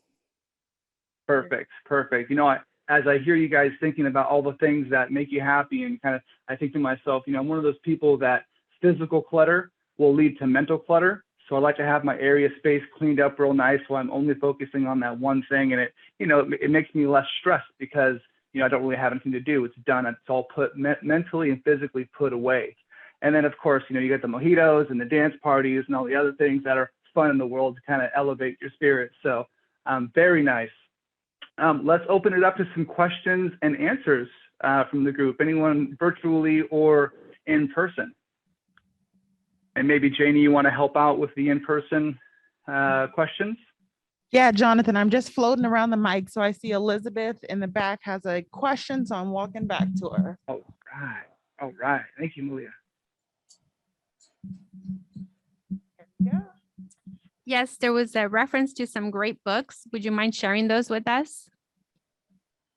Perfect, perfect. You know, as I hear you guys thinking about all the things that make you happy and kind of, I think to myself, you know, I'm one of those people that physical clutter will lead to mental clutter. So I like to have my area space cleaned up real nice so I'm only focusing on that one thing. And it, you know, it makes me less stressed because, you know, I don't really have anything to do. It's done. It's all put mentally and physically put away. And then, of course, you know, you get the mojitos and the dance parties and all the other things that are fun in the world to kind of elevate your spirit. So very nice. Let's open it up to some questions and answers from the group, anyone virtually or in person. And maybe Janie, you want to help out with the in-person questions? Yeah, Jonathan, I'm just floating around the mic. So I see Elizabeth in the back has a question, so I'm walking back to her. All right. All right. Thank you, Malia. Yeah. Yes, there was a reference to some great books. Would you mind sharing those with us?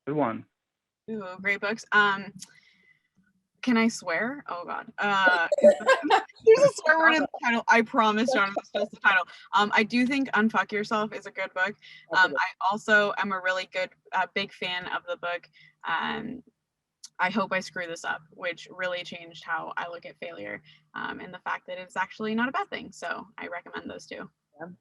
Good one. Ooh, great books. Can I swear? Oh God. There's a swear word in the title. I promise, Jonathan, that's the title. I do think Unfuck Yourself is a good book. I also am a really good, big fan of the book. I Hope I Screw This Up, which really changed how I look at failure and the fact that it's actually not a bad thing. So I recommend those two.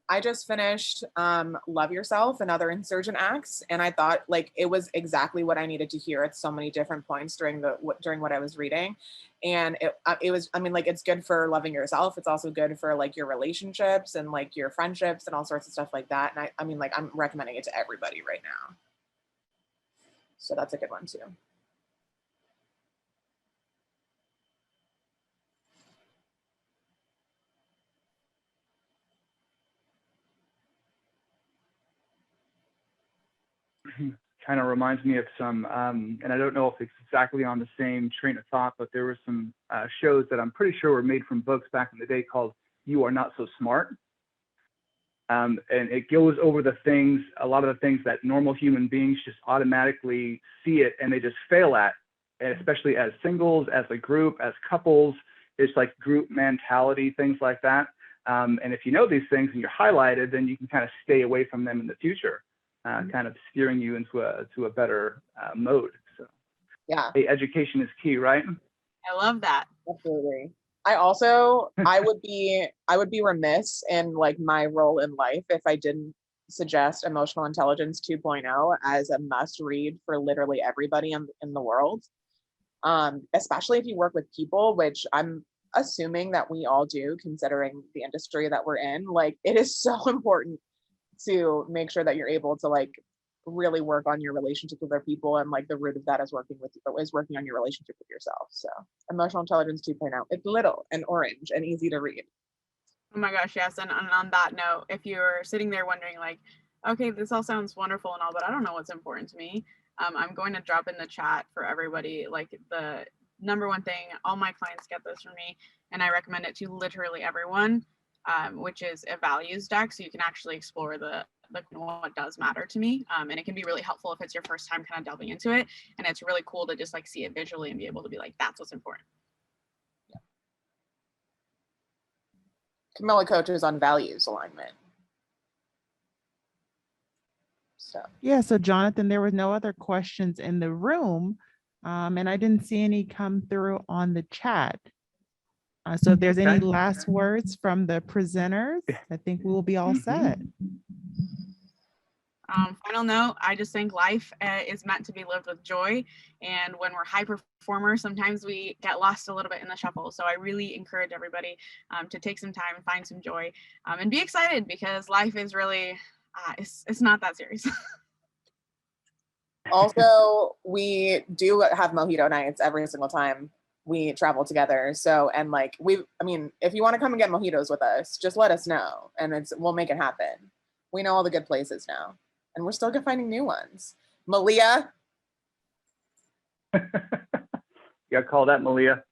I just finished Love Yourself and Other Insurgent Acts, and I thought like it was exactly what I needed to hear at so many different points during what I was reading. And it was, I mean, like it's good for loving yourself. It's also good for like your relationships and like your friendships and all sorts of stuff like that. And I mean, like I'm recommending it to everybody right now. So that's a good one too. Kind of reminds me of some, and I don't know if it's exactly on the same train of thought, but there were some shows that I'm pretty sure were made from books back in the day called You Are Not So Smart. And it goes over the things, a lot of the things that normal human beings just automatically see it and they just fail at, and especially as singles, as a group, as couples. It's like group mentality, things like that. And if you know these things and you're highlighted, then you can kind of stay away from them in the future. Kind of steering you into a better mode. So yeah, education is key, right? I love that. Absolutely. I would be remiss in like my role in life if I didn't suggest Emotional Intelligence 2.0 as a must read for literally everybody in the world. Especially if you work with people, which I'm assuming that we all do considering the industry that we're in. Like it is so important to make sure that you're able to like really work on your relationships with other people, and like the root of that is working on your relationship with yourself. So Emotional Intelligence 2.0, it's little and orange and easy to read. Oh my gosh, yes. And on that note, if you're sitting there wondering like, okay, this all sounds wonderful and all, but I don't know what's important to me, I'm going to drop in the chat for everybody like the number one thing. All my clients get this from me, and I recommend it to literally everyone. Which is a values deck, so you can actually explore the what does matter to me, and it can be really helpful if it's your first time kind of delving into it, and it's really cool to just like see it visually and be able to be like, that's what's important. Yeah. Camilla coaches on values alignment. So Yeah, so Jonathan, there were no other questions in the room, and I didn't see any come through on the chat. So if there's any Okay. last words from the presenters, I think we will be all set. Final note, I just think life is meant to be lived with joy. And when we're high performers, sometimes we get lost a little bit in the shuffle. So I really encourage everybody to take some time and find some joy and be excited, because life is really, it's not that serious. also, we do have mojito nights every single time we travel together. So, and like I mean, if you want to come and get mojitos with us, just let us know and we'll make it happen. We know all the good places now, and we're still finding new ones. Malia. Yeah, call that Malia.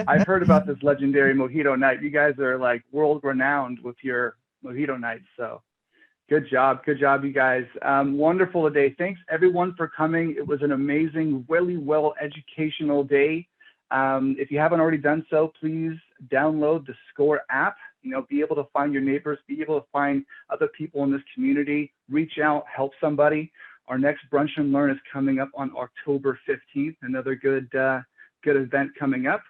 I've heard about this legendary mojito night. You guys are like world renowned with your mojito nights. So good job, you guys. Wonderful day. Thanks everyone for coming. It was an amazing, really well educational day. If you haven't already done so, please download the SCORE app. You know, be able to find your neighbors, be able to find other people in this community, reach out, help somebody. Our next Brunch and Learn is coming up on October 15th. Another good event coming up.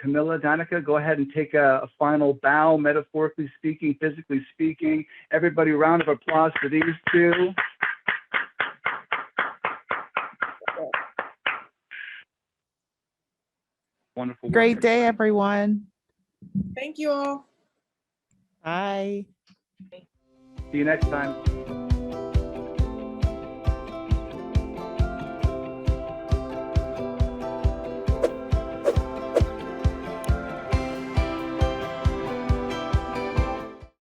Camilla, Danica, go ahead and take a final bow, metaphorically speaking, physically speaking. Everybody, round of applause for these two. Wonderful work, Great day, everybody. everyone. Thank you all. Bye. See you next time.